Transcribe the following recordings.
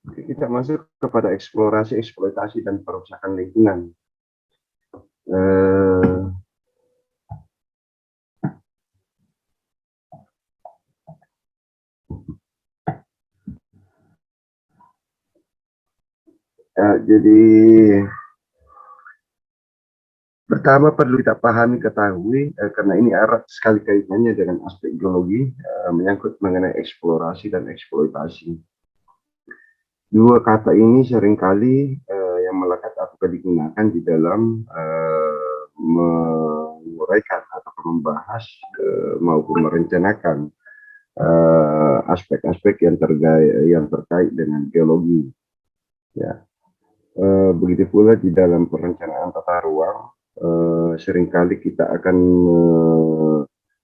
Oke, kita masuk kepada eksplorasi, eksploitasi, dan perusakan lingkungan. Eh, jadi pertama perlu kita pahami, ketahui, karena ini erat sekali kaitannya dengan aspek geologi, menyangkut mengenai eksplorasi dan eksploitasi. Dua kata ini seringkali yang melekat atau digunakan di dalam menguraikan atau membahas maupun merencanakan aspek-aspek yang terkait dengan geologi. Ya, begitu pula di dalam perencanaan tata ruang, seringkali kita akan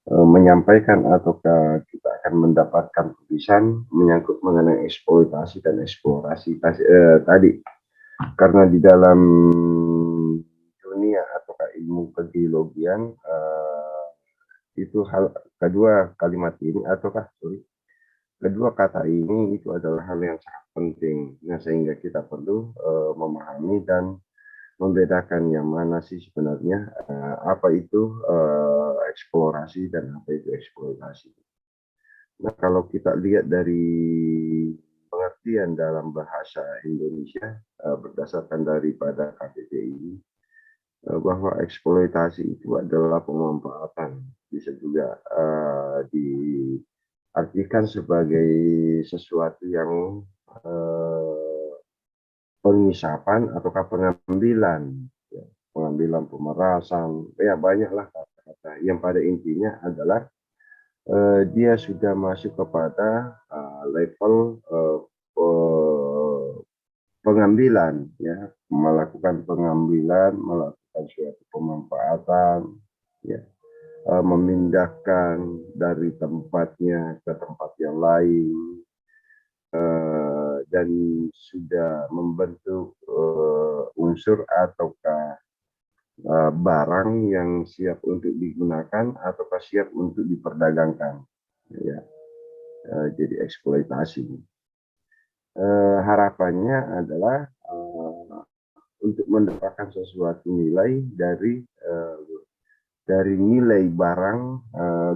menyampaikan ataukah kita akan mendapatkan tulisan menyangkut mengenai eksploitasi dan eksplorasi tadi. Karena di dalam dunia ataukah ilmu kegeologian, itu kedua kalimat ini ataukah kedua kata ini itu adalah hal yang sangat penting. Nah, sehingga kita perlu memahami dan membedakan yang mana sih sebenarnya apa itu eksplorasi dan apa itu eksploitasi. Nah, kalau kita lihat dari pengertian dalam bahasa Indonesia berdasarkan daripada KBBI, bahwa eksploitasi itu adalah pemanfaatan, bisa juga diartikan sebagai sesuatu yang pengisapan ataukah pengambilan, ya, pengambilan, pemerasan, ya banyaklah kata-kata yang pada intinya adalah dia sudah masuk kepada level pengambilan, ya, melakukan pengambilan, melakukan suatu pemanfaatan, ya, memindahkan dari tempatnya ke tempat yang lain, dan sudah membentuk unsur ataukah barang yang siap untuk digunakan ataukah siap untuk diperdagangkan, ya. Jadi eksploitasi. Harapannya adalah untuk mendapatkan sesuatu nilai dari nilai barang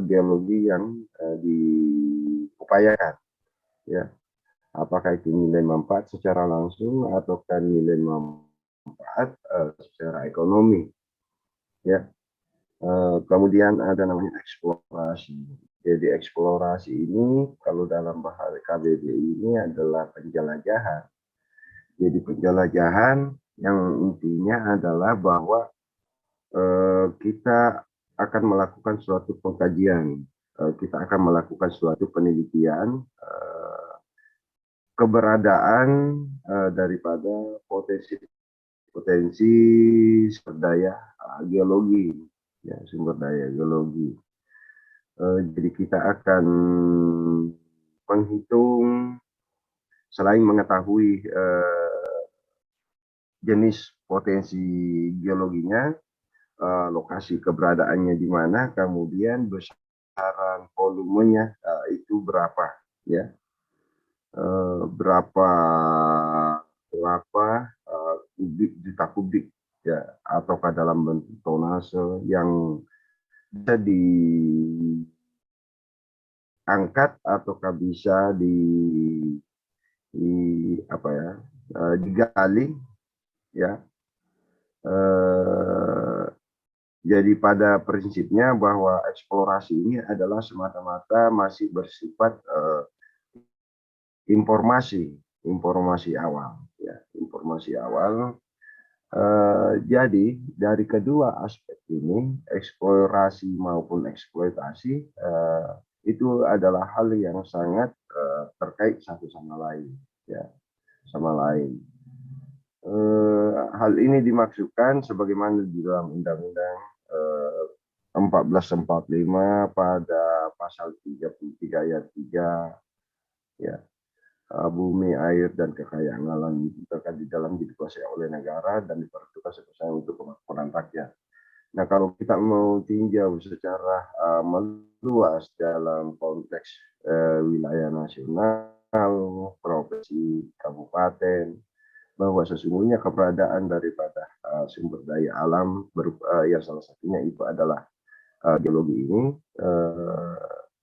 geologi yang diupayakan, ya. Apakah itu nilai manfaat secara langsung ataukah nilai manfaat secara ekonomi, ya. Kemudian ada namanya eksplorasi. Jadi eksplorasi ini kalau dalam bahasa KBBI ini adalah penjelajahan. Jadi penjelajahan yang intinya adalah bahwa kita akan melakukan suatu pengkajian, kita akan melakukan suatu penelitian keberadaan daripada potensi sumber daya geologi, ya, sumber daya geologi. Jadi kita akan menghitung, selain mengetahui jenis potensi geologinya, lokasi keberadaannya di mana, kemudian besaran volumenya itu berapa, ya, berapa kubik, juta kubik, ya, ataukah dalam bentuk tonase yang bisa diangkat ataukah bisa di apa ya, digali, ya. Jadi pada prinsipnya bahwa eksplorasi ini adalah semata-mata masih bersifat informasi, informasi awal, ya, informasi awal. Jadi dari kedua aspek ini, eksplorasi maupun eksploitasi, itu adalah hal yang sangat terkait satu sama lain, ya, sama lain. Hal ini dimaksudkan sebagaimana di dalam Undang-Undang 1445 pada pasal 33 ayat 3, ya, bumi, air, dan kekayaan alam di dalam dikuasai oleh negara dan diperuntukkan sepenuhnya untuk kemakmuran rakyat. Nah, kalau kita mau tinjau secara meluas dalam konteks wilayah nasional, provinsi, kabupaten, bahwa sesungguhnya keberadaan daripada sumber daya alam yang salah satunya itu adalah geologi ini,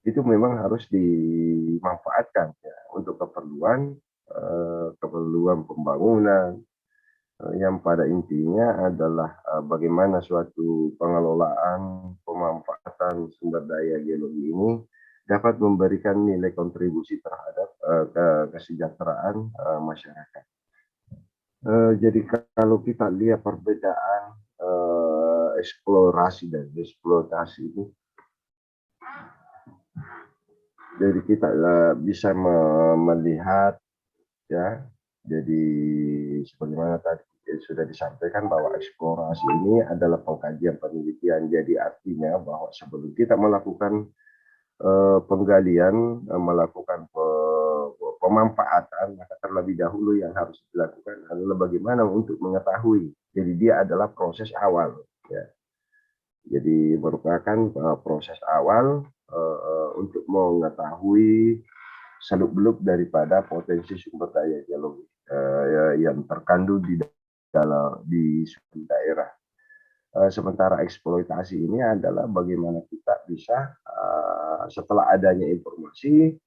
itu memang harus dimanfaatkan ya, untuk keperluan pembangunan, yang pada intinya adalah bagaimana suatu pengelolaan pemanfaatan sumber daya geologi ini dapat memberikan nilai kontribusi terhadap kesejahteraan masyarakat. Jadi kalau kita lihat perbedaan eksplorasi dan eksploitasi ini, jadi kita bisa melihat ya, jadi sebagaimana tadi sudah disampaikan bahwa eksplorasi ini adalah pengkajian penelitian. Jadi artinya bahwa sebelum kita melakukan penggalian, melakukan pemanfaatan, maka terlebih dahulu yang harus dilakukan adalah bagaimana untuk mengetahui. Jadi dia adalah proses awal ya. Jadi merupakan proses awal untuk mengetahui seluk-beluk daripada potensi sumber daya geologi yang terkandung di suatu daerah. Sementara eksploitasi ini adalah bagaimana kita bisa setelah adanya informasi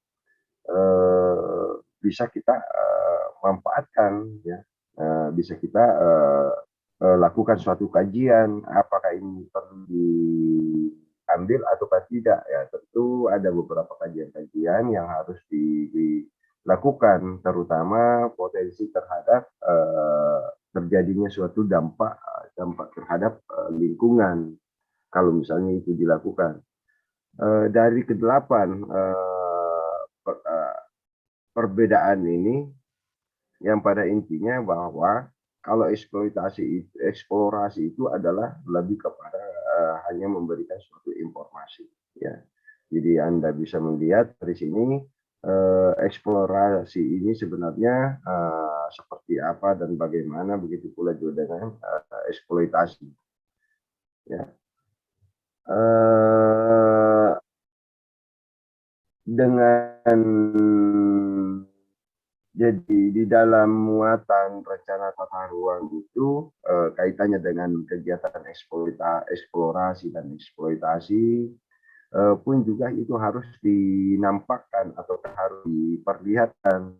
bisa kita manfaatkan ya, bisa kita lakukan suatu kajian apakah ini perlu diambil ataukah tidak ya. Tentu ada beberapa kajian-kajian yang harus dilakukan, terutama potensi terhadap terjadinya suatu dampak terhadap lingkungan kalau misalnya itu dilakukan. Dari kedelapan perbedaan ini yang pada intinya bahwa kalau eksplorasi itu adalah lebih kepada hanya memberikan suatu informasi ya. Jadi Anda bisa melihat dari sini eksplorasi ini sebenarnya seperti apa dan bagaimana, begitu pula juga dengan eksploitasi ya. Dengan jadi di dalam muatan rencana tata ruang itu kaitannya dengan kegiatan eksplorasi dan eksploitasi pun juga itu harus dinampakkan atau harus diperlihatkan,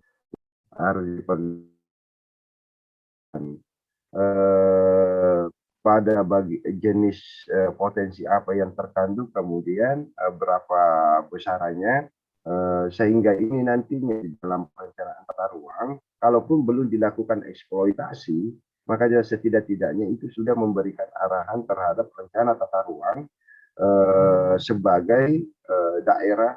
pada jenis potensi apa yang terkandung, kemudian berapa besarannya, sehingga ini nantinya di dalam perencanaan tata ruang, kalaupun belum dilakukan eksploitasi, maka setidak-tidaknya itu sudah memberikan arahan terhadap rencana tata ruang sebagai daerah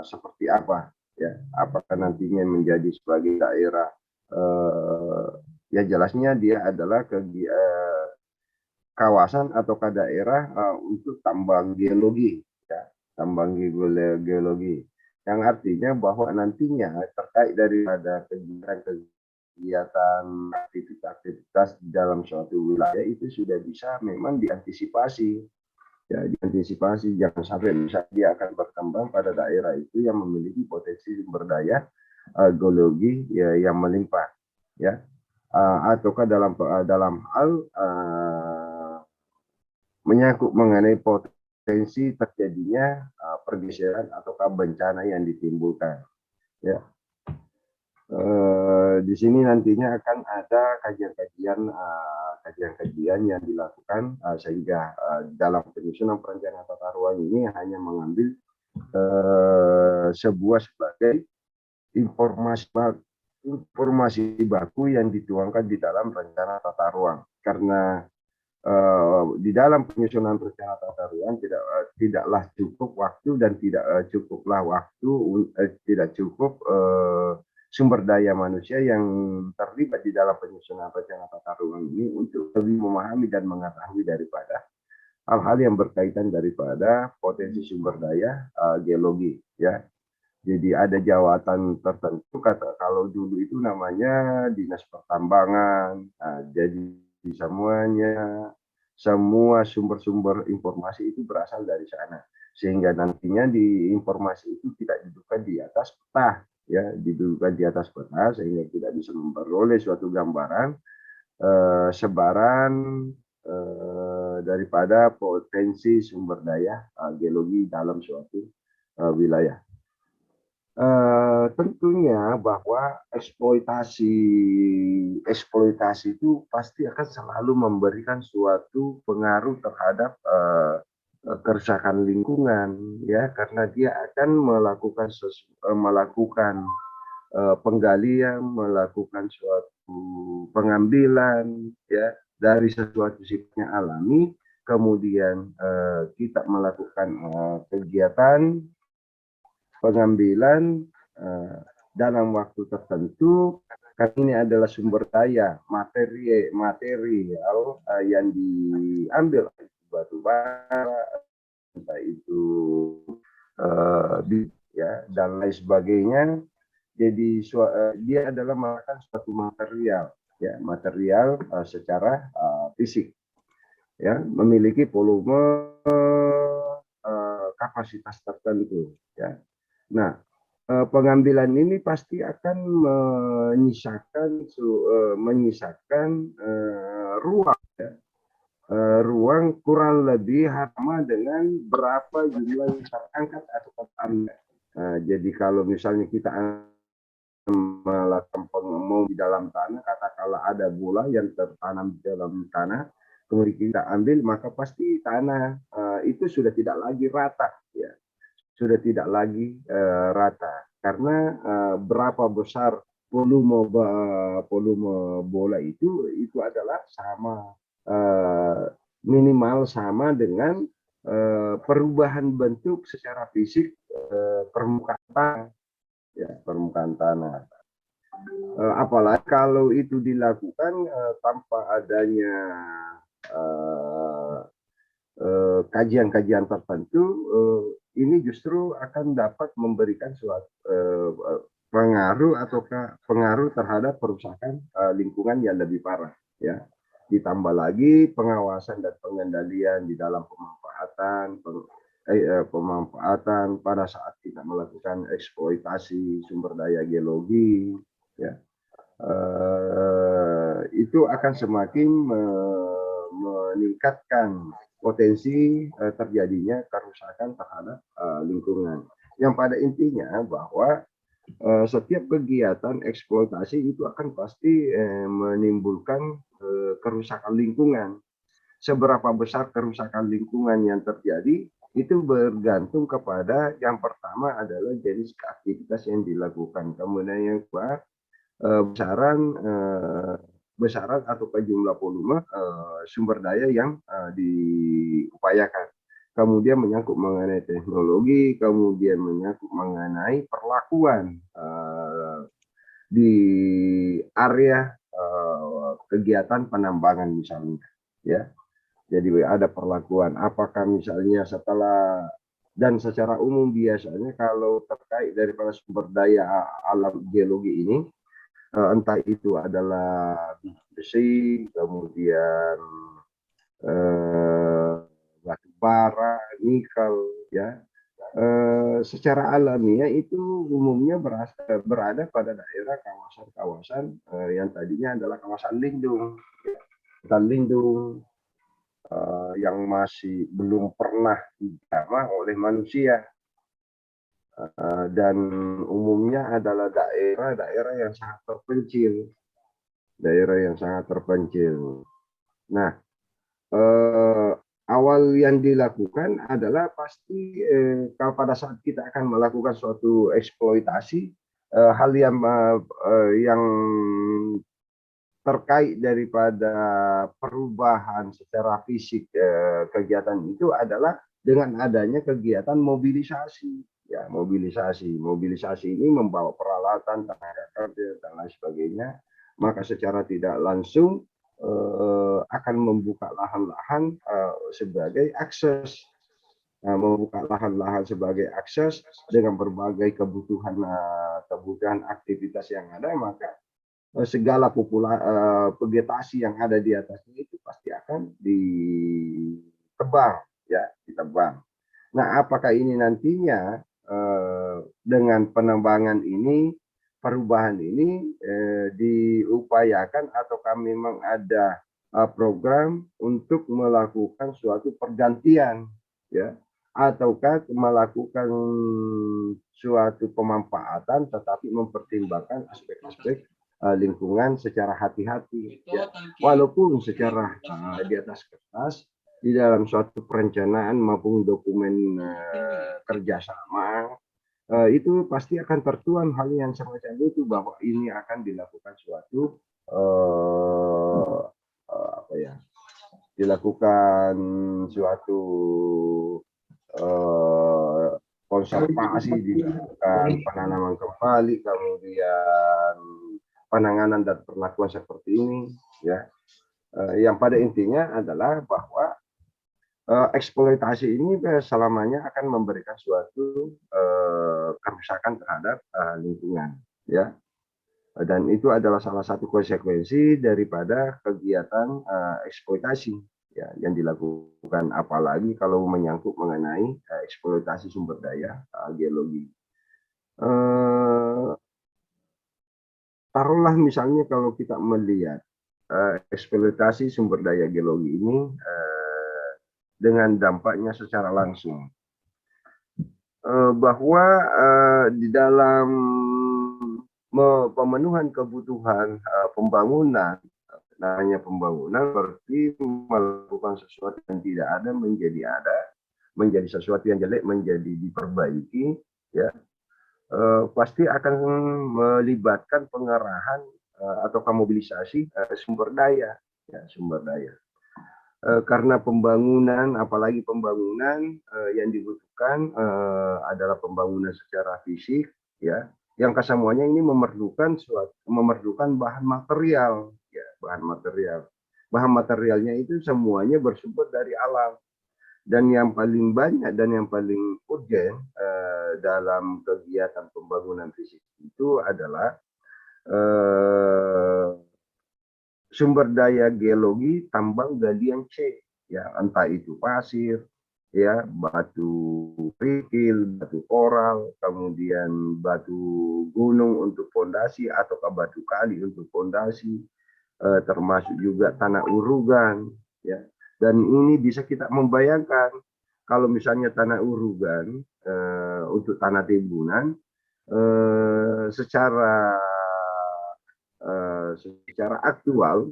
seperti apa ya, apakah nantinya menjadi sebagai daerah ya jelasnya dia adalah kawasan ataukah daerah untuk tambang geologi ya, tambang geologi, yang artinya bahwa nantinya terkait daripada kegiatan aktivitas di dalam suatu wilayah itu sudah bisa memang diantisipasi ya, diantisipasi jangan sampai misalnya dia akan berkembang pada daerah itu yang memiliki potensi sumber daya geologi ya, yang melimpah ya, ataukah dalam hal menyangkut mengenai potensi terjadinya pergeseran ataukah bencana yang ditimbulkan ya. Di sini nantinya akan ada kajian-kajian yang dilakukan sehingga dalam penyusunan perencanaan tata ruang ini hanya mengambil sebuah sebagai informasi baku yang dituangkan di dalam rencana tata ruang, karena di dalam penyusunan rencana tata ruang tidaklah cukup waktu dan tidak cukup sumber daya manusia yang terlibat di dalam penyusunan rencana tata ruang ini untuk lebih memahami dan mengetahui daripada hal-hal yang berkaitan daripada potensi sumber daya geologi ya. Jadi ada jawatan tertentu, kalau dulu itu namanya Dinas Pertambangan. Nah, jadi semua sumber-sumber informasi itu berasal dari sana, sehingga nantinya di informasi itu tidak didudukkan di atas peta ya, didudukan di atas peta sehingga kita bisa memperoleh suatu gambaran sebaran daripada potensi sumber daya geologi dalam suatu wilayah. Tentunya bahwa eksploitasi itu pasti akan selalu memberikan suatu pengaruh terhadap kerusakan lingkungan, ya, karena dia akan melakukan penggalian, melakukan suatu pengambilan, ya, dari sesuatu sifatnya alami, kemudian kita melakukan kegiatan pengambilan dalam waktu tertentu, karena ini adalah sumber daya material yang diambil batu bara, entah itu ya, dan lain sebagainya. Jadi dia adalah merupakan suatu material, ya, material secara fisik, ya, memiliki volume kapasitas tertentu, ya. Nah, pengambilan ini pasti akan menyisakan ruang, ya, ruang kurang lebih sama dengan berapa jumlah yang terangkat atau terambil. Jadi kalau misalnya kita melakukan pengemung di dalam tanah, katakanlah ada bola yang tertanam di dalam tanah, kemudian kita ambil, maka pasti tanah itu sudah tidak lagi rata, ya, sudah tidak lagi rata, karena berapa besar volume bola itu adalah sama, minimal sama dengan perubahan bentuk secara fisik permukaan tanah, ya, permukaan tanah. Apalagi kalau itu dilakukan tanpa adanya kajian-kajian tertentu, ini justru akan dapat memberikan suatu pengaruh terhadap perusakan lingkungan yang lebih parah, ya. Ditambah lagi pengawasan dan pengendalian di dalam pemanfaatan pada saat kita melakukan eksploitasi sumber daya geologi, ya, itu akan semakin meningkatkan potensi terjadinya kerusakan terhadap lingkungan. Yang pada intinya bahwa setiap kegiatan eksploitasi itu akan pasti menimbulkan kerusakan lingkungan. Seberapa besar kerusakan lingkungan yang terjadi itu bergantung kepada, yang pertama adalah jenis aktivitas yang dilakukan, kemudian yang kedua besaran atau jumlah volume sumber daya yang diupayakan. Kemudian menyangkut mengenai teknologi, kemudian menyangkut mengenai perlakuan di area kegiatan penambangan misalnya, ya. Jadi ada perlakuan, apakah misalnya secara umum biasanya kalau terkait daripada sumber daya alam geologi ini, entah itu adalah besi, kemudian batu bara, nikel, ya, secara alamiah itu umumnya berada pada daerah kawasan-kawasan yang tadinya adalah kawasan lindung, hutan lindung, yang masih belum pernah dijamah oleh manusia, dan umumnya adalah daerah-daerah yang sangat terpencil. Nah, awal yang dilakukan adalah pasti kalau pada saat kita akan melakukan suatu eksploitasi, hal yang terkait daripada perubahan secara fisik kegiatan itu adalah dengan adanya kegiatan mobilisasi, ya, mobilisasi ini membawa peralatan, tenaga kerja dan lain sebagainya, maka secara tidak langsung akan membuka lahan-lahan sebagai akses, dengan berbagai kebutuhan aktivitas yang ada, maka segala vegetasi yang ada di atasnya itu pasti akan ditebang, ya, ditebang. Nah, apakah ini nantinya dengan penambangan ini, perubahan ini diupayakan ataukah memang ada program untuk melakukan suatu pergantian, ya, ataukah melakukan suatu pemanfaatan tetapi mempertimbangkan aspek-aspek lingkungan secara hati-hati, ya. Walaupun secara di atas kertas di dalam suatu perencanaan maupun dokumen kerjasama itu pasti akan tertuang hal yang semacam itu, bahwa ini akan dilakukan suatu apa ya, dilakukan suatu konservasi, dilakukan penanaman kembali, kemudian penanganan dan perlakuan seperti ini, ya. Yang pada intinya adalah bahwa eksploitasi ini selamanya akan memberikan suatu kerusakan terhadap lingkungan, ya. Dan itu adalah salah satu konsekuensi daripada kegiatan eksploitasi, ya, yang dilakukan, apalagi kalau menyangkut mengenai eksploitasi sumber daya geologi. Taruhlah misalnya kalau kita melihat eksploitasi sumber daya geologi ini dengan dampaknya secara langsung, bahwa di dalam pemenuhan kebutuhan pembangunan, namanya pembangunan berarti melakukan sesuatu yang tidak ada menjadi ada, menjadi sesuatu yang jelek menjadi diperbaiki, ya. Pasti akan melibatkan pengerahan atau mobilisasi sumber daya, ya, sumber daya. Karena pembangunan, apalagi pembangunan yang dibutuhkan adalah pembangunan secara fisik, ya, yang kesemuanya ini memerlukan bahan material, ya, bahan material. Bahan materialnya itu semuanya bersumber dari alam. Dan yang paling banyak dan yang paling urgen dalam kegiatan pembangunan fisik itu adalah sumber daya geologi tambang galian C, ya, entah itu pasir, ya, batu kerikil, batu koral, kemudian batu gunung untuk fondasi ataukah batu kali untuk fondasi, termasuk juga tanah urugan, ya. Dan ini bisa kita membayangkan kalau misalnya tanah urugan untuk tanah timbunan secara aktual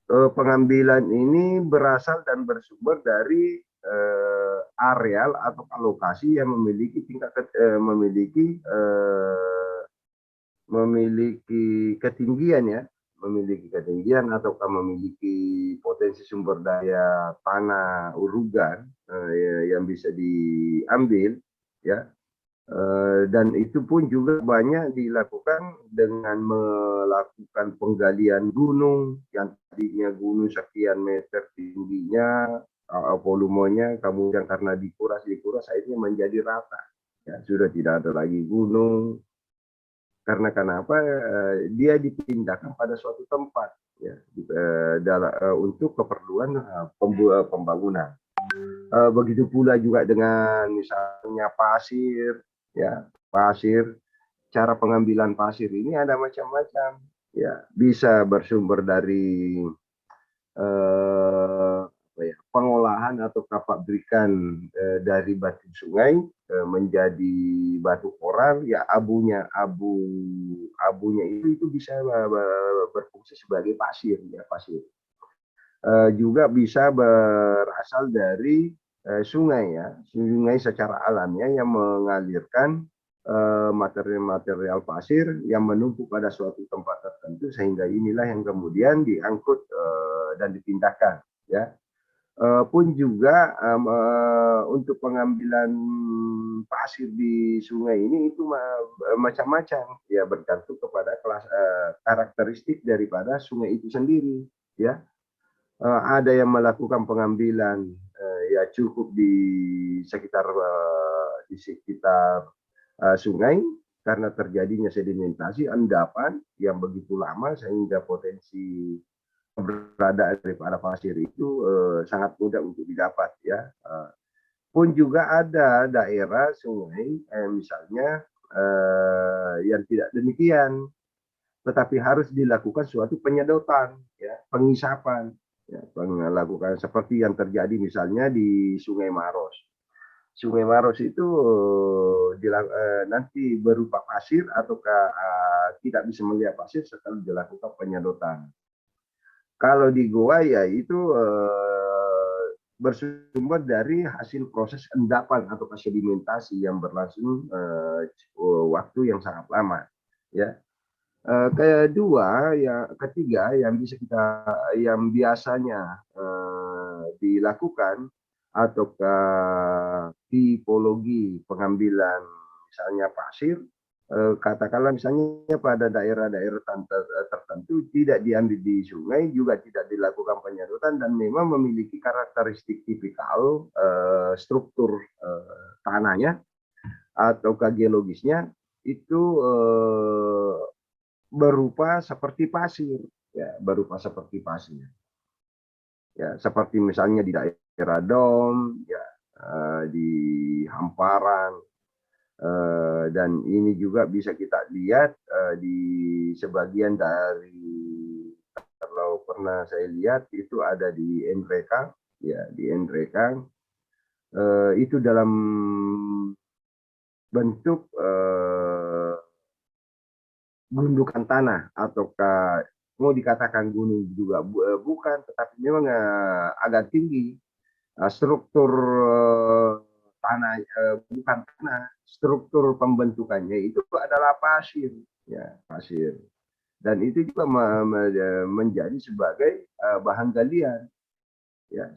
pengambilan ini berasal dan bersumber dari areal atau lokasi yang memiliki memiliki ketinggian, ya, memiliki ketinggian ataukah memiliki potensi sumber daya tanah urugan yang bisa diambil, ya. Dan itu pun juga banyak dilakukan dengan melakukan penggalian gunung yang tadinya gunung sekian meter tingginya, volumenya, kemudian karena dikuras akhirnya menjadi rata, ya, sudah tidak ada lagi gunung. Karena kenapa? Dia dipindahkan pada suatu tempat, ya, untuk keperluan pembangunan. Begitu pula juga dengan misalnya pasir, ya, pasir. Cara pengambilan pasir ini ada macam-macam, ya, bisa bersumber dari pengolahan atau pabrikan dari batu sungai menjadi batu koral, ya, abunya itu bisa berfungsi sebagai pasir, ya, pasir. Juga bisa berasal dari sungai, ya, sungai secara alamiah yang mengalirkan material-material pasir yang menumpuk pada suatu tempat tertentu, sehingga inilah yang kemudian diangkut dan dipindahkan, ya. Pun juga untuk pengambilan pasir di sungai ini itu macam-macam, ya, bergantung kepada karakteristik daripada sungai itu sendiri, ya. Ada yang melakukan pengambilan ya cukup di sekitar sungai karena terjadinya sedimentasi endapan yang begitu lama sehingga potensi keberadaan daripada pasir itu sangat mudah untuk didapat, ya. Pun juga ada daerah sungai, misalnya yang tidak demikian, tetapi harus dilakukan suatu penyedotan, ya, pengisapan, ya, melakukan seperti yang terjadi misalnya di Sungai Maros. Sungai Maros itu nanti berupa pasir ataukah tidak bisa melihat pasir setelah dilakukan penyedotan. Kalau di Goa ya itu bersumber dari hasil proses endapan atau sedimentasi yang berlangsung waktu yang sangat lama, ya. Kedua, ya ketiga yang bisa kita yang biasanya dilakukan ataukah tipologi pengambilan misalnya pasir, katakanlah misalnya pada daerah-daerah tertentu tidak diambil di sungai, juga tidak dilakukan penyedotan dan memang memiliki karakteristik tipikal struktur tanahnya atau geologisnya itu berupa seperti pasir, ya, berupa seperti pasir. Ya, seperti misalnya di daerah Dom, ya, di Hamparan, dan ini juga bisa kita lihat di sebagian dari, kalau pernah saya lihat itu ada di Nrekang, ya, di Nrekang itu dalam bentuk gundukan tanah ataukah mau dikatakan gunung juga bukan, tetapi memang agak tinggi. Struktur tanah bukan tanah, struktur pembentukannya itu adalah pasir, ya, pasir. Dan itu juga menjadi sebagai bahan galian, ya,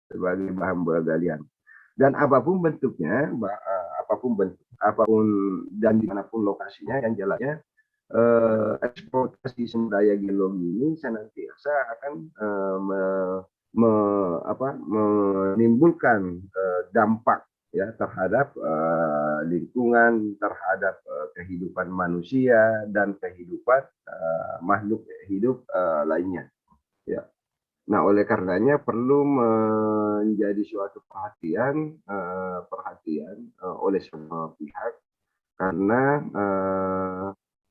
sebagai bahan galian. Dan apapun bentuknya, apapun dan dimanapun lokasinya, yang jelasnya eksploitasi sumber daya geologi ini senantiasa akan menimbulkan dampak, ya, terhadap lingkungan, terhadap kehidupan manusia dan kehidupan makhluk hidup lainnya. Ya. Nah, oleh karenanya perlu menjadi suatu perhatian oleh semua pihak, karena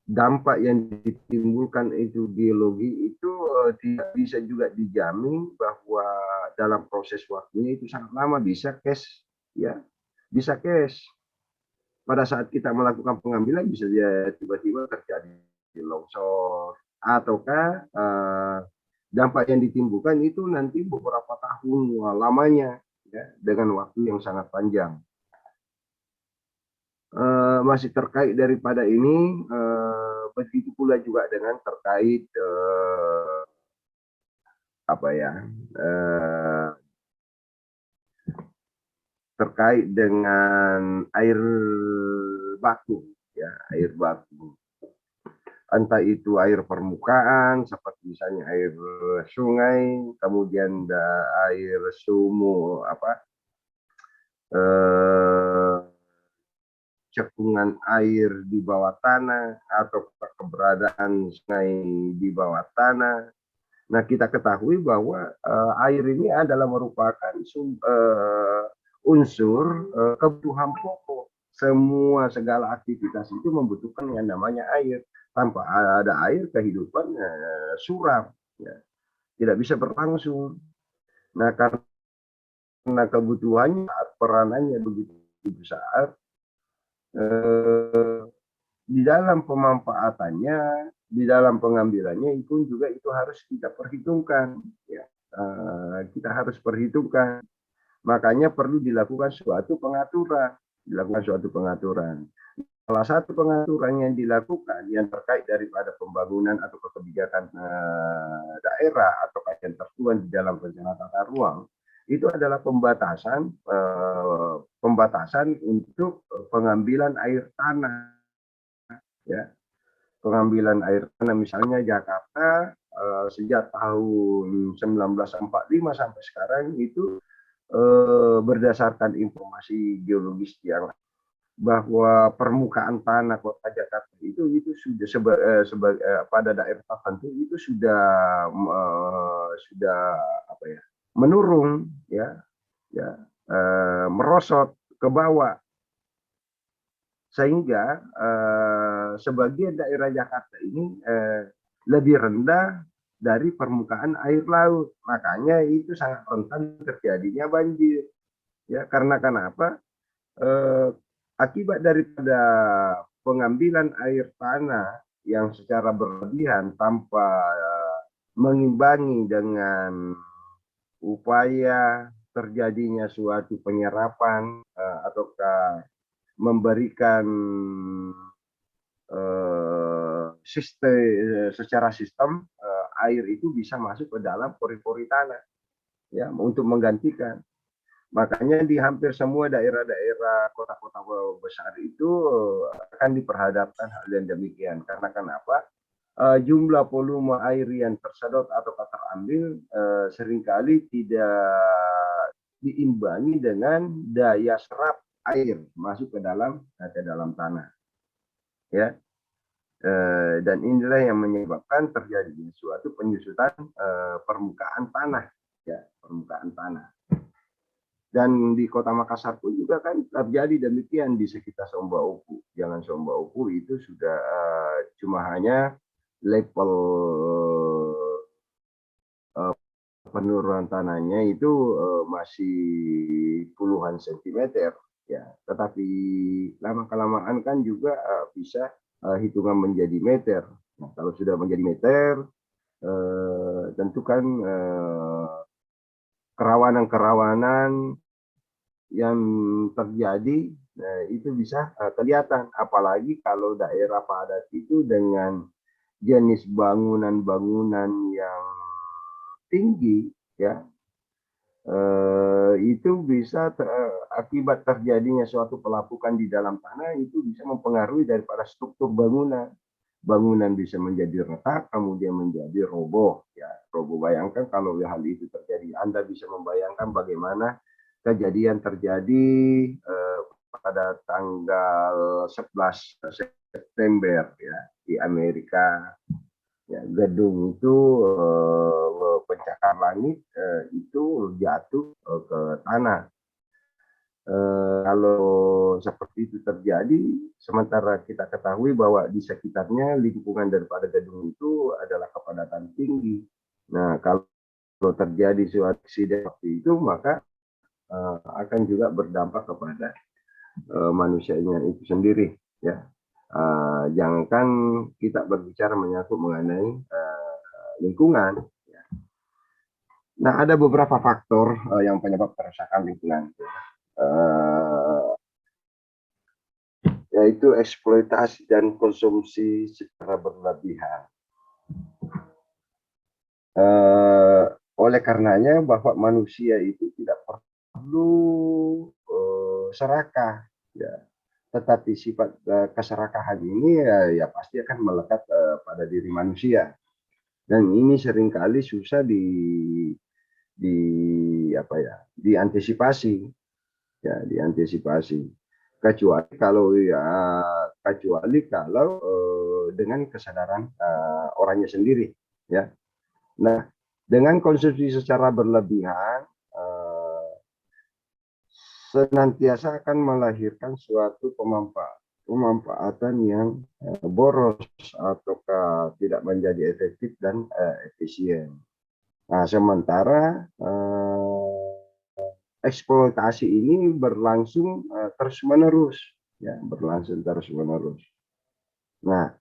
dampak yang ditimbulkan itu geologi itu tidak bisa juga dijamin bahwa dalam proses waktunya itu sangat lama, bisa cash, ya, bisa cash. Pada saat kita melakukan pengambilan bisa tiba-tiba terjadi longsor ataukah dampak yang ditimbulkan itu nanti beberapa tahun lamanya, ya, dengan waktu yang sangat panjang. Masih terkait daripada ini, begitu pula juga dengan terkait apa ya, terkait dengan air baku, ya, air baku. Entah itu air permukaan seperti misalnya air sungai, kemudian air sumur cekungan air di bawah tanah atau keberadaan sungai di bawah tanah. Nah, kita ketahui bahwa air ini adalah merupakan unsur kebutuhan pokok. Semua segala aktivitas itu membutuhkan yang namanya air. Tanpa ada air, kehidupan suram, ya, tidak bisa berlangsung. Nah, karena kebutuhannya, peranannya begitu besar, di dalam pemanfaatannya, di dalam pengambilannya itu juga itu harus kita perhitungkan, ya. Kita harus perhitungkan. Makanya perlu dilakukan suatu pengaturan. Salah satu pengaturan yang dilakukan yang terkait daripada pembangunan atau kebijakan daerah atau yang tertuang di dalam rencana tata ruang itu adalah pembatasan untuk pengambilan air tanah, ya, pengambilan air tanah. Misalnya Jakarta sejak tahun 1945 sampai sekarang itu berdasarkan informasi geologis yang bahwa permukaan tanah kota Jakarta itu sudah pada daerah tertentu itu sudah apa ya, menurun, merosot ke bawah, sehingga sebagian daerah Jakarta ini lebih rendah dari permukaan air laut. Makanya itu sangat rentan terjadinya banjir. Ya, karena kenapa? Akibat daripada pengambilan air tanah yang secara berlebihan tanpa mengimbangi dengan upaya terjadinya suatu penyerapan ataukah memberikan secara sistem air itu bisa masuk ke dalam pori-pori tanah, ya, untuk menggantikan. Makanya di hampir semua daerah-daerah kota-kota besar itu akan diperhadapkan hal yang demikian. Karena kenapa? Jumlah volume air yang tersedot atau terambil seringkali tidak diimbangi dengan daya serap air masuk ke dalam tanah, ya. Dan inilah yang menyebabkan terjadinya suatu penyusutan permukaan tanah, ya, permukaan tanah. Dan di Kota Makassar pun juga kan terjadi demikian di sekitar Sombauku. Jangan Sombauku itu sudah cuma hanya level penurunan tanahnya itu masih puluhan sentimeter, ya. Tetapi lama kelamaan kan juga bisa hitungan menjadi meter. Nah, kalau sudah menjadi meter, tentu kan kerawanan-kerawanan yang terjadi itu bisa kelihatan, apalagi kalau daerah padat itu dengan jenis bangunan-bangunan yang tinggi, ya, itu bisa akibat terjadinya suatu pelapukan di dalam tanah itu bisa mempengaruhi daripada struktur bangunan. Bangunan bisa menjadi retak, kemudian menjadi roboh, ya, roboh. Bayangkan kalau hal itu terjadi, Anda bisa membayangkan bagaimana kejadian terjadi pada tanggal 11 September, ya, di Amerika. Ya, gedung itu pencakar langit itu jatuh ke tanah. Kalau seperti itu terjadi, sementara kita ketahui bahwa di sekitarnya lingkungan daripada gedung itu adalah kepadatan tinggi. Nah, kalau terjadi suatu insiden seperti itu, maka akan juga berdampak kepada manusianya itu sendiri, ya. Jangankan kita berbicara menyangkut mengenai lingkungan. Nah, ada beberapa faktor yang penyebab kerusakan lingkungan, yaitu eksploitasi dan konsumsi secara berlebihan. Oleh karenanya bahwa manusia itu tidak perlu serakah, ya. Tetapi sifat keserakahan ini ya pasti akan melekat pada diri manusia. Dan ini seringkali susah diantisipasi, ya, diantisipasi. Kecuali kalau dengan kesadaran orangnya sendiri, ya. Nah, dengan konsumsi secara berlebihan senantiasa akan melahirkan suatu pemanfaatan yang boros ataukah tidak menjadi efektif dan efisien. Nah, sementara eksploitasi ini berlangsung terus-menerus, ya, berlangsung terus-menerus. Nah,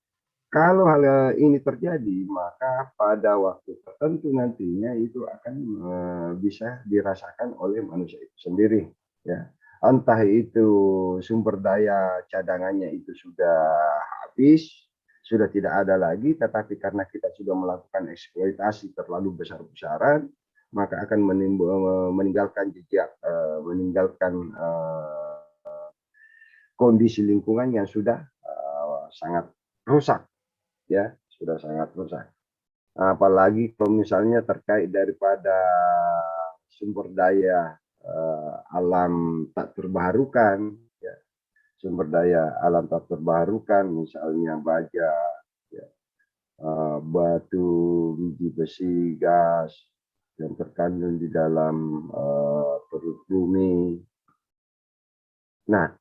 kalau hal ini terjadi, maka pada waktu tertentu nantinya itu akan bisa dirasakan oleh manusia itu sendiri, ya. Entah itu sumber daya cadangannya itu sudah habis, sudah tidak ada lagi, tetapi karena kita sudah melakukan eksploitasi terlalu besar-besaran, maka akan meninggalkan jejak, meninggalkan kondisi lingkungan yang sudah sangat rusak, ya, sudah sangat rusak. Apalagi kalau misalnya terkait daripada sumber daya alam tak terbarukan, ya, sumber daya alam tak terbarukan, misalnya baja, ya, batu, biji besi, gas, yang terkandung di dalam perut bumi. Nah,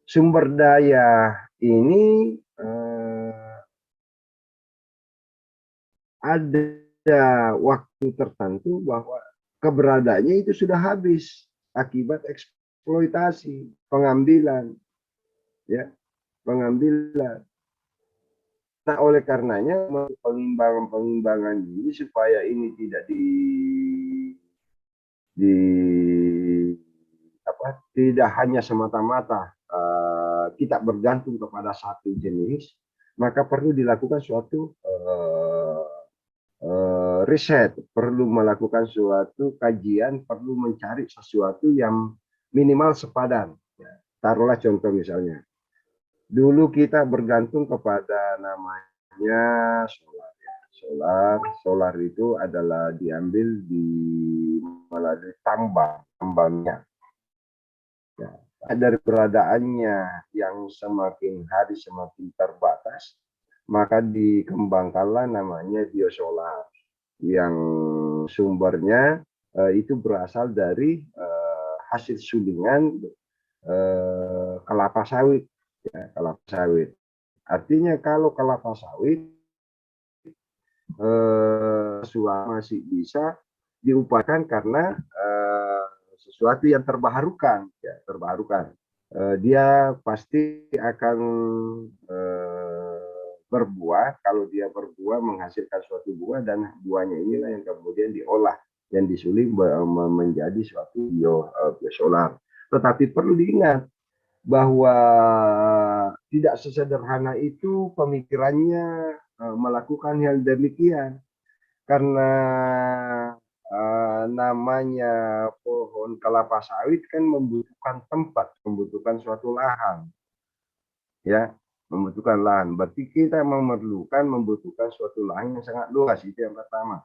sumber daya ini ada waktu tertentu bahwa keberadaannya itu sudah habis akibat eksploitasi, pengambilan, ya, pengambilan. Nah, oleh karenanya pengembangan-pengembangan ini supaya ini tidak di apa, tidak hanya semata-mata kita bergantung kepada satu jenis, maka perlu dilakukan suatu riset, perlu melakukan suatu kajian, perlu mencari sesuatu yang minimal sepadan. Ya, taruhlah contoh misalnya, dulu kita bergantung kepada namanya solar. Ya. Solar itu adalah diambil melalui tambangnya. Ya. Dari keberadaannya yang semakin hari semakin terbatas, maka dikembangkanlah namanya biosolar yang sumbernya itu berasal dari hasil sulingan kelapa sawit, ya, kelapa sawit. Artinya kalau kelapa sawit masih bisa diupayakan karena sesuatu yang terbaharukan, ya, terbaharukan. Dia pasti akan berbuah. Kalau dia berbuah menghasilkan suatu buah, dan buahnya inilah yang kemudian diolah dan disuling menjadi suatu biosolar. Tetapi perlu diingat bahwa tidak sesederhana itu pemikirannya melakukan hal demikian, karena namanya pohon kelapa sawit kan membutuhkan tempat, membutuhkan suatu lahan, ya, membutuhkan lahan. Berarti kita membutuhkan suatu lahan yang sangat luas, itu yang pertama.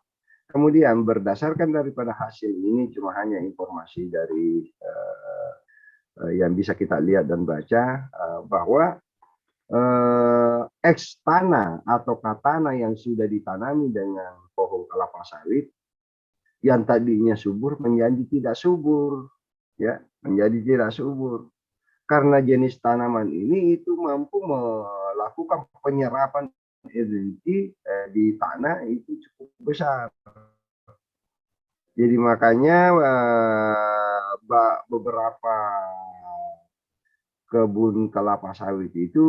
Kemudian berdasarkan daripada hasil ini cuma hanya informasi dari yang bisa kita lihat dan baca bahwa eks tanah atau tanah yang sudah ditanami dengan pohon kelapa sawit yang tadinya subur menjadi tidak subur, ya, menjadi tidak subur. Karena jenis tanaman ini itu mampu melakukan penyerapan energi di tanah itu cukup besar. Jadi makanya beberapa kebun kelapa sawit itu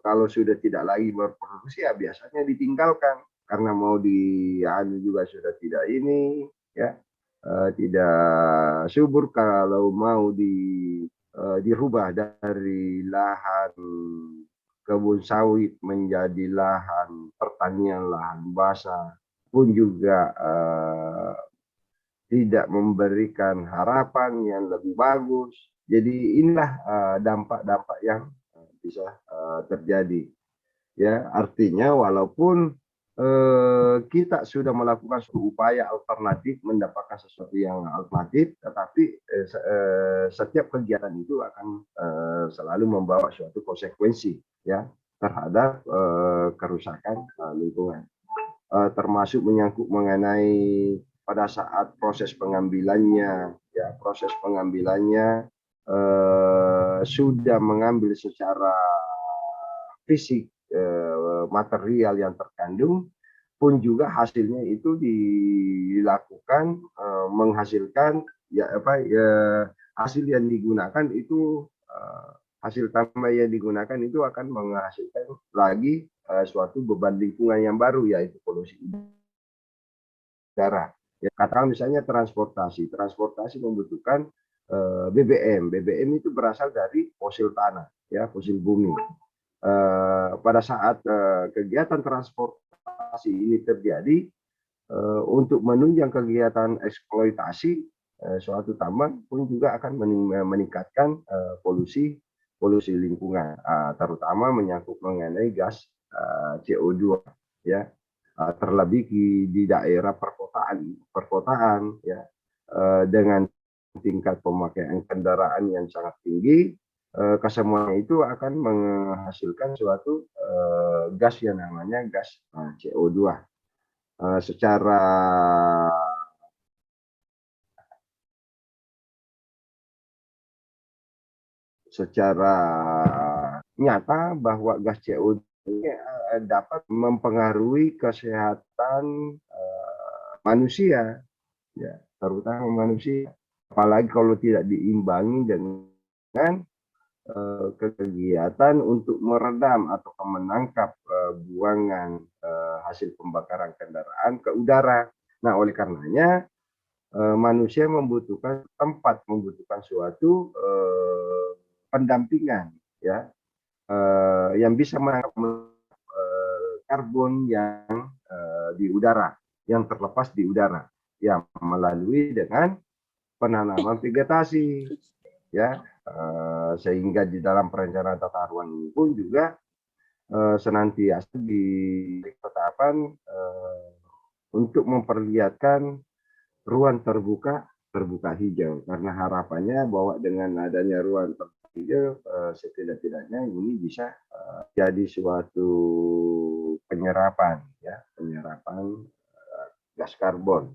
kalau sudah tidak lagi berproduksi ya biasanya ditinggalkan karena mau dianu juga sudah tidak ini, ya, tidak subur. Kalau mau dirubah dari lahan kebun sawit menjadi lahan pertanian, lahan basah pun juga tidak memberikan harapan yang lebih bagus. Jadi inilah dampak-dampak yang bisa terjadi. Ya, artinya walaupun kita sudah melakukan suatu upaya alternatif mendapatkan sesuatu yang alternatif, tetapi setiap kegiatan itu akan selalu membawa suatu konsekuensi, ya, terhadap kerusakan lingkungan, termasuk menyangkut mengenai pada saat proses pengambilannya, ya, proses pengambilannya sudah mengambil secara fisik material yang terkandung, pun juga hasilnya itu dilakukan menghasilkan, ya, apa, ya, hasil yang digunakan itu hasil tambah yang digunakan itu akan menghasilkan lagi suatu beban lingkungan yang baru, yaitu polusi udara. Ya, katakan misalnya transportasi membutuhkan BBM. BBM itu berasal dari fosil tanah, ya, fosil bumi. Pada saat kegiatan transportasi ini terjadi, untuk menunjang kegiatan eksploitasi suatu tambang pun juga akan meningkatkan polusi lingkungan, terutama menyangkut mengenai gas CO2, ya, terlebih di daerah perkotaan, ya, dengan tingkat pemakaian kendaraan yang sangat tinggi, kesemuanya itu akan menghasilkan suatu gas yang namanya gas CO2. Secara secara nyata bahwa gas CO2 ini dapat mempengaruhi kesehatan manusia, ya, terutama manusia. Apalagi kalau tidak diimbangi dengan kegiatan untuk meredam atau menangkap buangan hasil pembakaran kendaraan ke udara. Nah, oleh karenanya manusia membutuhkan tempat, membutuhkan suatu pendampingan, ya, yang bisa menangkap karbon yang di udara, yang terlepas di udara, yang melalui dengan penanaman vegetasi, ya, sehingga di dalam perencanaan tata ruang ini pun juga senantiasa ditetapkan untuk memperlihatkan ruang terbuka hijau, karena harapannya bahwa dengan adanya ruang terbuka hijau setidak-tidaknya ini bisa jadi suatu penyerapan, ya, penyerapan gas karbon.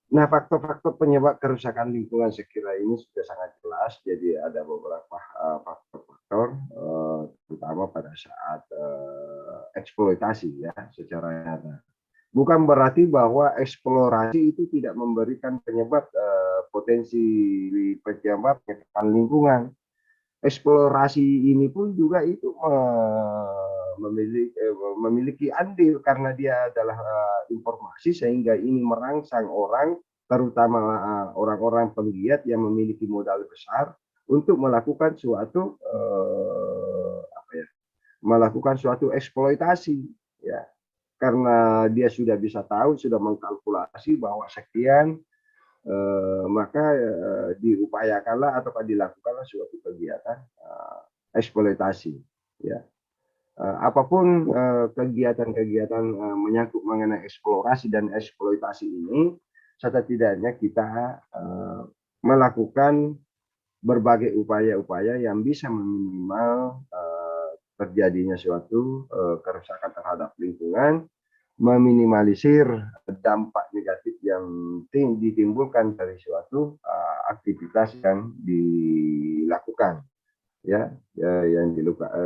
Nah, faktor-faktor penyebab kerusakan lingkungan sekira ini sudah sangat jelas. Jadi ada beberapa faktor-faktor, terutama pada saat eksploitasi, ya, secara nyata. Bukan berarti bahwa eksplorasi itu tidak memberikan penyebab potensi penyebab penyebaran lingkungan. Eksplorasi ini pun juga itu memiliki andil karena dia adalah informasi, sehingga ini merangsang orang, terutama orang-orang penggiat yang memiliki modal besar untuk melakukan suatu melakukan suatu eksploitasi, ya, karena dia sudah bisa tahu, sudah mengkalkulasi bahwa sekian, maka diupayakanlah atau dilakukanlah suatu kegiatan eksploitasi, ya. Apapun kegiatan-kegiatan menyangkut mengenai eksplorasi dan eksploitasi ini, setidaknya kita melakukan berbagai upaya-upaya yang bisa meminimal terjadinya suatu kerusakan terhadap lingkungan, meminimalisir dampak negatif yang ditimbulkan dari suatu aktivitas yang dilakukan, ya,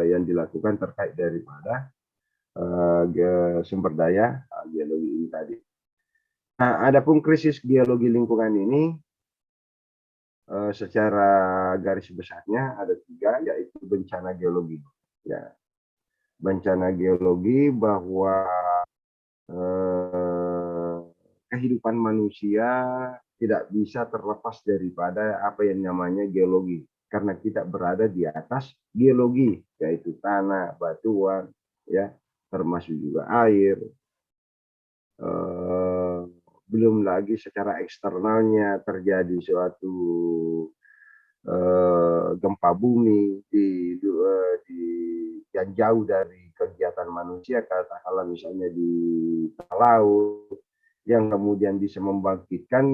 yang dilakukan terkait daripada sumber daya geologi ini tadi. Nah, adapun krisis geologi lingkungan ini secara garis besarnya ada 3, yaitu bencana geologi, ya. Bencana geologi bahwa kehidupan manusia tidak bisa terlepas daripada apa yang namanya geologi, karena kita berada di atas geologi, yaitu tanah, batuan, ya, termasuk juga air. Belum lagi secara eksternalnya terjadi suatu gempa bumi yang jauh dari kegiatan manusia, katakanlah misalnya di laut, yang kemudian bisa membangkitkan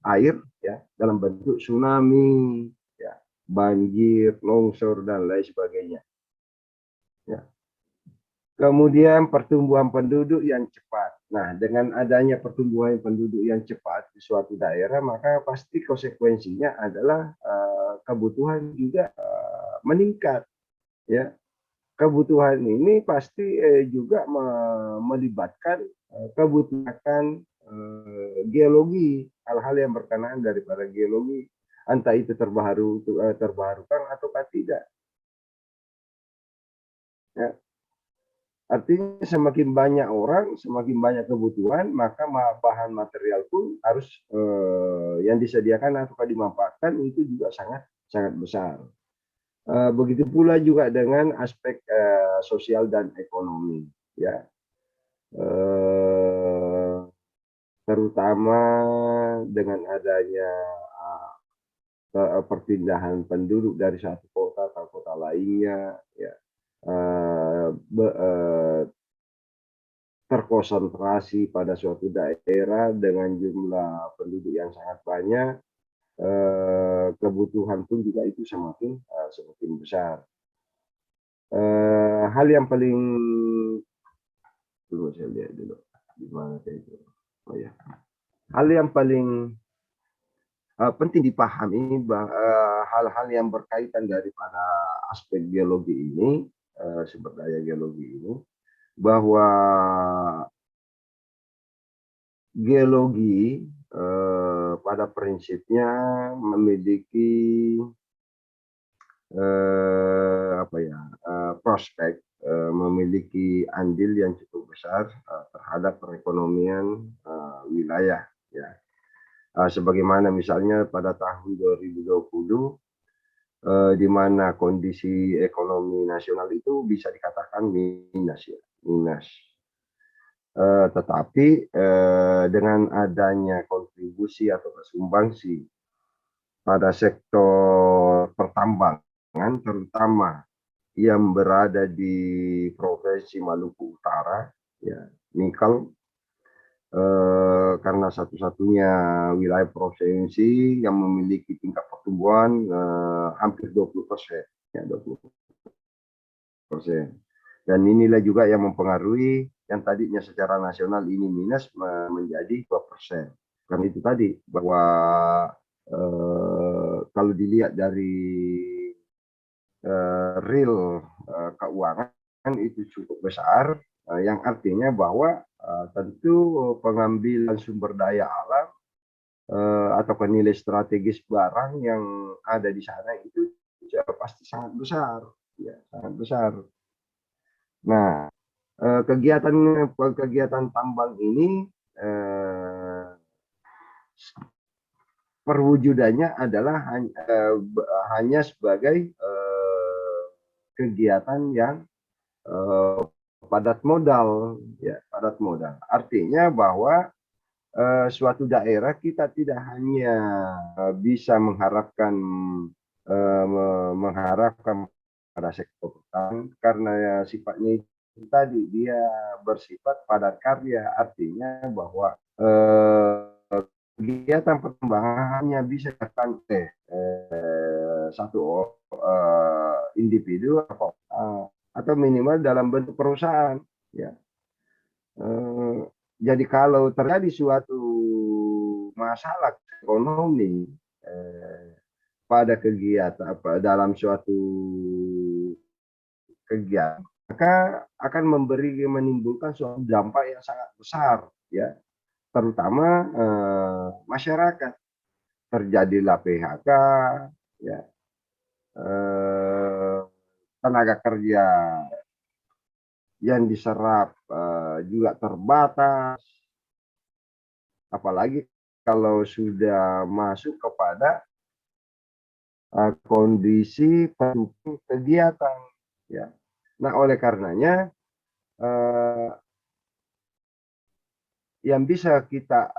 air, ya, dalam bentuk tsunami, ya, banjir, longsor dan lain sebagainya, ya. Kemudian pertumbuhan penduduk yang cepat. Nah, dengan adanya pertumbuhan penduduk yang cepat di suatu daerah, maka pasti konsekuensinya adalah kebutuhan juga meningkat, ya. Kebutuhan ini pasti juga melibatkan kebutuhan geologi, hal-hal yang berkenaan daripada geologi, entah itu terbarukan ataukah tidak, ya. Artinya semakin banyak orang, semakin banyak kebutuhan, maka bahan material pun harus yang disediakan atau dimanfaatkan itu juga sangat sangat besar. Begitu pula juga dengan aspek sosial dan ekonomi, ya. Terutama dengan adanya perpindahan penduduk dari satu kota ke kota lainnya, ya, terkonsentrasi pada suatu daerah dengan jumlah penduduk yang sangat banyak, kebutuhan pun juga itu semakin besar. Hal yang paling dulu saya lihat dulu di mana itu. Oh ya, hal yang paling penting dipahami hal-hal yang berkaitan daripada aspek geologi ini, sumber daya geologi ini, bahwa geologi pada prinsipnya memiliki prospek, memiliki andil yang cukup besar terhadap perekonomian wilayah, ya. Sebagaimana misalnya pada tahun 2020, di mana kondisi ekonomi nasional itu bisa dikatakan minus, ya, minus. Tetapi dengan adanya kontribusi atau sumbangsi pada sektor pertambangan, terutama yang berada di Provinsi Maluku Utara, ya, nikel, karena satu-satunya wilayah provinsi yang memiliki tingkat pertumbuhan hampir 20%, ya, 20%. Dan inilah juga yang mempengaruhi yang tadinya secara nasional ini minus menjadi 2%. Karena itu tadi bahwa kalau dilihat dari real keuangan itu cukup besar, yang artinya bahwa tentu pengambilan sumber daya alam atau nilai strategis barang yang ada di sana itu pasti sangat besar, ya, sangat besar. Nah, kegiatan tambang ini perwujudannya adalah hanya sebagai kegiatan yang padat modal, ya, padat modal. Artinya bahwa suatu daerah kita tidak hanya bisa mengharapkan pada sektor pertanian, karena ya, sifatnya itu tadi dia bersifat padat karya, artinya bahwa kegiatan pertambangan hanya bisa dilakukan satu individu atau minimal dalam bentuk perusahaan, ya. Jadi kalau terjadi suatu masalah ekonomi pada kegiatan dalam suatu kegiatan, maka akan menimbulkan suatu dampak yang sangat besar, ya, terutama masyarakat. Terjadilah PHK, ya, tenaga kerja yang diserap juga terbatas, apalagi kalau sudah masuk kepada kondisi pendukung kegiatan, ya. Nah, oleh karenanya yang bisa kita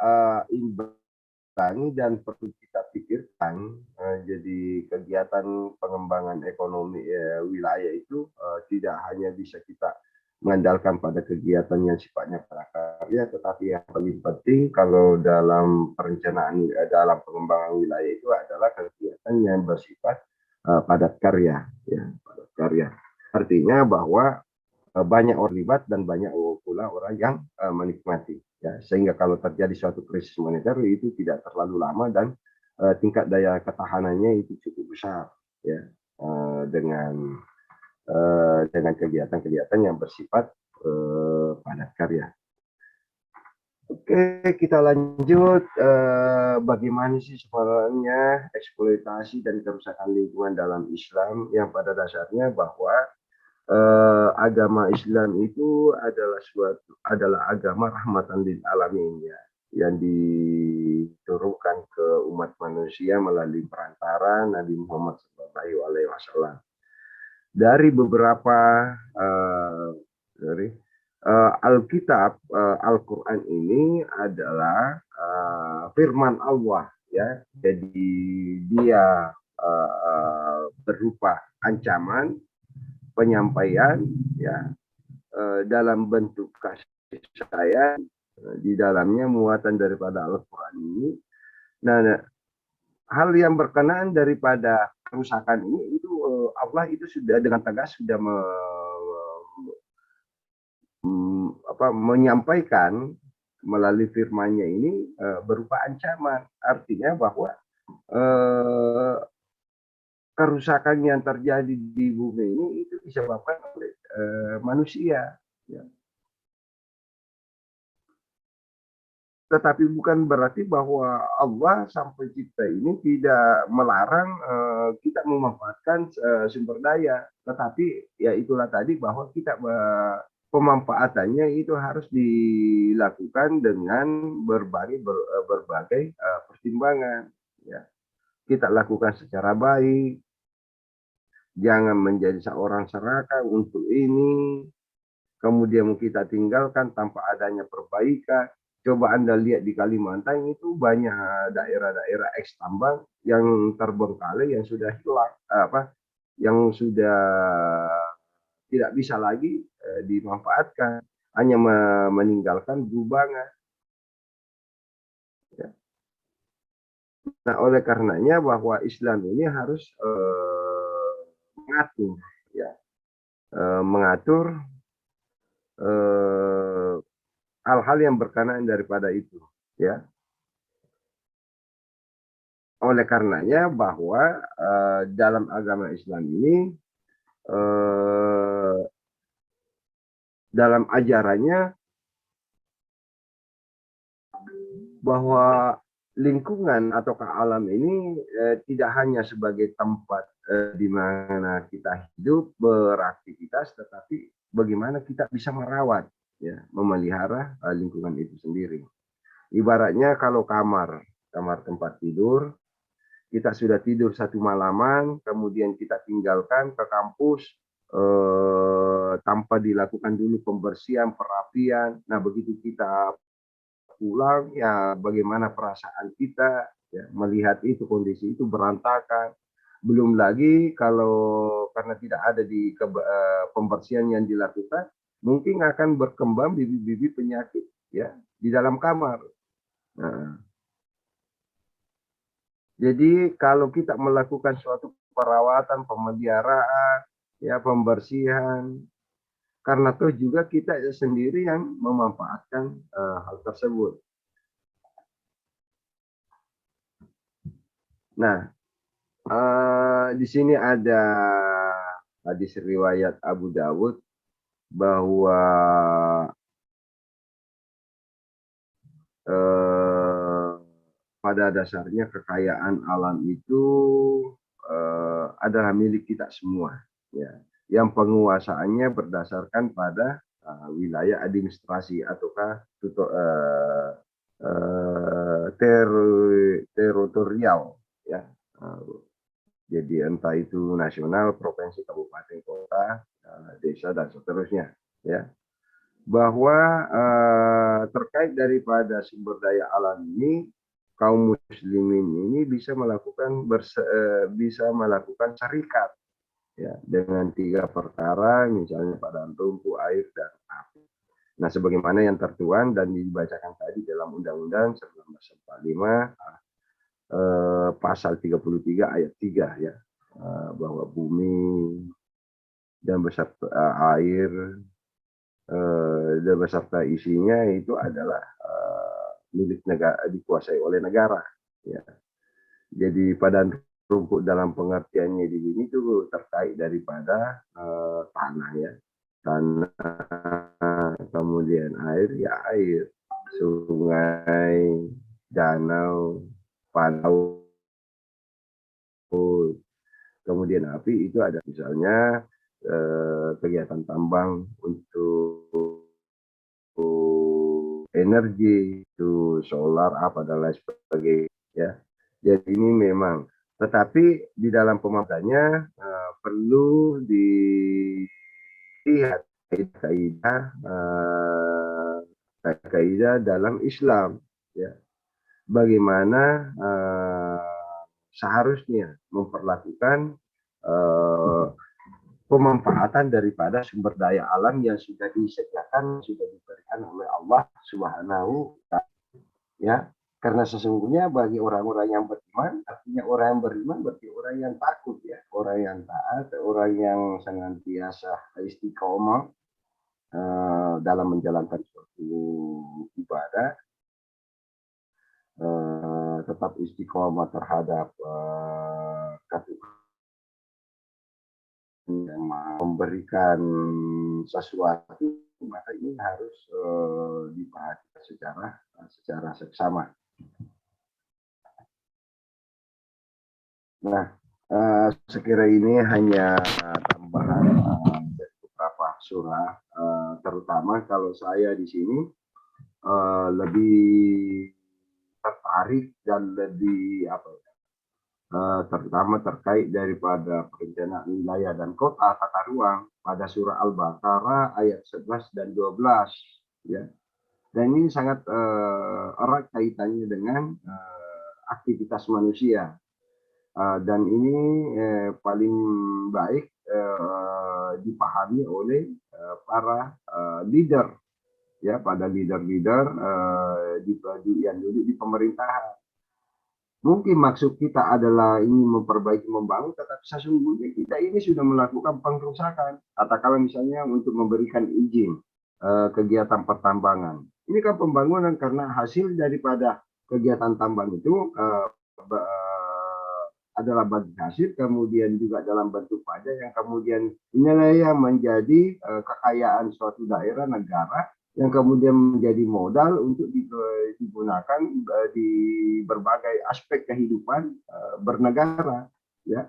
imbangi dan perlu kita pikirkan, jadi kegiatan pengembangan ekonomi wilayah itu tidak hanya bisa kita mengandalkan pada kegiatan yang sifatnya prakarya, tetapi yang paling penting kalau dalam perencanaan dalam pengembangan wilayah itu adalah kegiatan yang bersifat padat karya, ya, padat karya. Artinya bahwa banyak orang terlibat dan banyak pula orang yang menikmati, ya, sehingga kalau terjadi suatu krisis moneter itu tidak terlalu lama dan tingkat daya ketahanannya itu cukup besar, ya, dengan kegiatan-kegiatan yang bersifat padat karya. Oke, kita lanjut. Bagaimana sih sebenarnya eksploitasi dan kerusakan lingkungan dalam Islam, yang pada dasarnya bahwa agama Islam itu adalah agama rahmatan lil alamin, ya, yang diturunkan ke umat manusia melalui perantara Nabi Muhammad SAW. Dari beberapa Alkitab, Al-Quran ini adalah firman Allah, ya, jadi dia berupa ancaman, penyampaian, ya, dalam bentuk kasih sayang, di dalamnya muatan daripada Al-Quran ini. Nah, hal yang berkenaan daripada kerusakan ini itu Allah itu sudah dengan tegas sudah menyampaikan melalui firman-Nya ini berupa ancaman. Artinya bahwa eh, kerusakan yang terjadi di bumi ini itu disebabkan oleh manusia. Ya. Tetapi bukan berarti bahwa Allah Sang Pencipta ini tidak melarang kita memanfaatkan sumber daya. Tetapi ya itulah tadi bahwa kita pemanfaatannya itu harus dilakukan dengan berbagai pertimbangan. Ya. Kita lakukan secara baik, jangan menjadi seorang serakah untuk ini, kemudian kita tinggalkan tanpa adanya perbaikan. Coba Anda lihat di Kalimantan itu banyak daerah-daerah eks tambang yang terbengkalai, yang sudah hilang, yang sudah tidak bisa lagi dimanfaatkan, hanya meninggalkan gubangan. Ya. Nah, oleh karenanya bahwa Islam ini harus mengatur, ya, mengatur hal-hal yang berkenaan daripada itu, ya. Oleh karenanya bahwa dalam agama Islam ini dalam ajarannya bahwa lingkungan atau alam ini tidak hanya sebagai tempat di mana kita hidup beraktivitas, tetapi bagaimana kita bisa merawat, ya, memelihara lingkungan itu sendiri. Ibaratnya kalau kamar tempat tidur, kita sudah tidur satu malaman, kemudian kita tinggalkan ke kampus tanpa dilakukan dulu pembersihan, perapian. Nah, begitu kita pulang, ya bagaimana perasaan kita ya, melihat itu kondisi itu berantakan. Belum lagi kalau karena tidak ada di pembersihan yang dilakukan, mungkin akan berkembang bibit-bibit penyakit ya di dalam kamar. Nah, jadi kalau kita melakukan suatu perawatan, pemeliharaan, ya pembersihan, karena toh juga kita sendiri yang memanfaatkan hal tersebut. Nah, di sini ada hadis riwayat Abu Dawud bahwa pada dasarnya kekayaan alam itu adalah milik kita semua, ya. Yang penguasaannya berdasarkan pada wilayah administrasi ataukah teritorial, ya. Jadi entah itu nasional, provinsi, kabupaten, kota, desa dan seterusnya, ya. Bahwa terkait daripada sumber daya alam ini, kaum muslimin ini bisa melakukan syarikat, ya, dengan 3 perkara, misalnya padam tumpu, air, dan api. Nah, sebagaimana yang tertuang dan dibacakan tadi dalam Undang-Undang 1945 pasal 33 ayat 3, ya, bahwa bumi dan beserta air dan beserta isinya itu adalah milik negara, dikuasai oleh negara, ya. Jadi padan rumput dalam pengertiannya di sini itu terkait daripada tanah, ya, tanah, kemudian air, ya air, sungai, danau, laut, kemudian api itu ada misalnya kegiatan tambang untuk energi, itu solar apa dan lain sebagainya, ya. Jadi ini memang, tetapi di dalam pemakaiannya perlu dilihat kaidah dalam Islam, ya. Bagaimana seharusnya memperlakukan pemanfaatan daripada sumber daya alam yang sudah disediakan, sudah diberikan oleh Allah Subhanahu wa Ta'ala, ya. Karena sesungguhnya bagi orang-orang yang beriman, artinya orang yang beriman berarti orang yang takut, ya, orang yang taat, orang yang senantiasa istiqomah dalam menjalankan suatu ibadah, tetap istiqomah terhadap yang memberikan sesuatu, maka ini harus diperhatikan secara seksama. Nah, sekira ini hanya tambahan dari beberapa surah, terutama kalau saya di sini lebih tertarik dan lebih terutama terkait daripada perencanaan wilayah dan kota tata ruang pada surah Al-Baqarah ayat 11 dan 12, ya. Dan ini sangat erat kaitannya dengan aktivitas manusia. Dan ini paling baik dipahami oleh para leader, ya, pada leader-leader yang duduk di pemerintahan. Mungkin maksud kita adalah ingin memperbaiki, membangun, tetapi sesungguhnya kita ini sudah melakukan pengrusakan. Katakanlah misalnya untuk memberikan izin kegiatan pertambangan. Ini kan pembangunan karena hasil daripada kegiatan tambang itu adalah bagi hasil, kemudian juga dalam bentuk pajak yang kemudian inilah yang menjadi kekayaan suatu daerah, negara, yang kemudian menjadi modal untuk digunakan di berbagai aspek kehidupan bernegara, ya,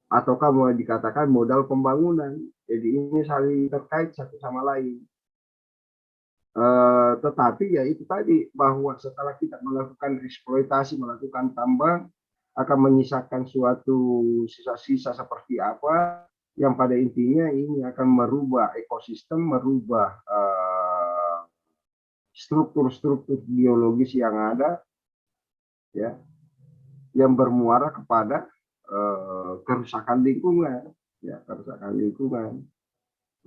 ataukah mau dikatakan modal pembangunan. Jadi ini saling terkait satu sama lain. Tetapi ya itu tadi, bahwa setelah kita melakukan eksploitasi, melakukan tambang, akan menyisakan suatu sisa-sisa seperti apa, yang pada intinya ini akan merubah ekosistem, merubah struktur-struktur biologis yang ada, ya, yang bermuara kepada kerusakan lingkungan, ya, kerusakan lingkungan.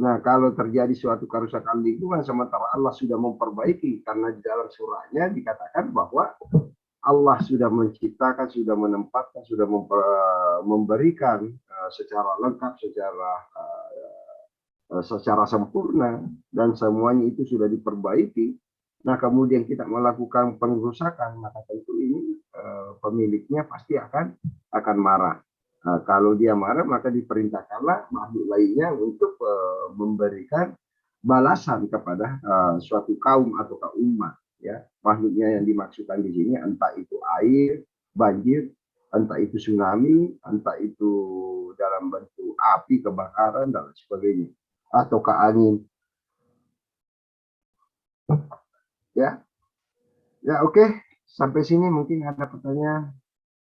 Nah, kalau terjadi suatu kerusakan lingkungan sementara Allah sudah memperbaiki, karena di dalam surahnya dikatakan bahwa Allah sudah menciptakan, sudah menempatkan, sudah memberikan secara lengkap, secara sempurna, dan semuanya itu sudah diperbaiki. Nah, kemudian kita melakukan pengrusakan, maka tentu ini pemiliknya pasti akan marah. Nah, kalau dia marah, maka diperintahkanlah makhluk lainnya untuk memberikan balasan kepada suatu kaum atau umat, ya. Makhluknya yang dimaksudkan di sini entah itu air, banjir, entah itu tsunami, entah itu dalam bentuk api, kebakaran, dan sebagainya, atau ke angin, ya. Ya, oke. Sampai sini mungkin ada pertanyaan.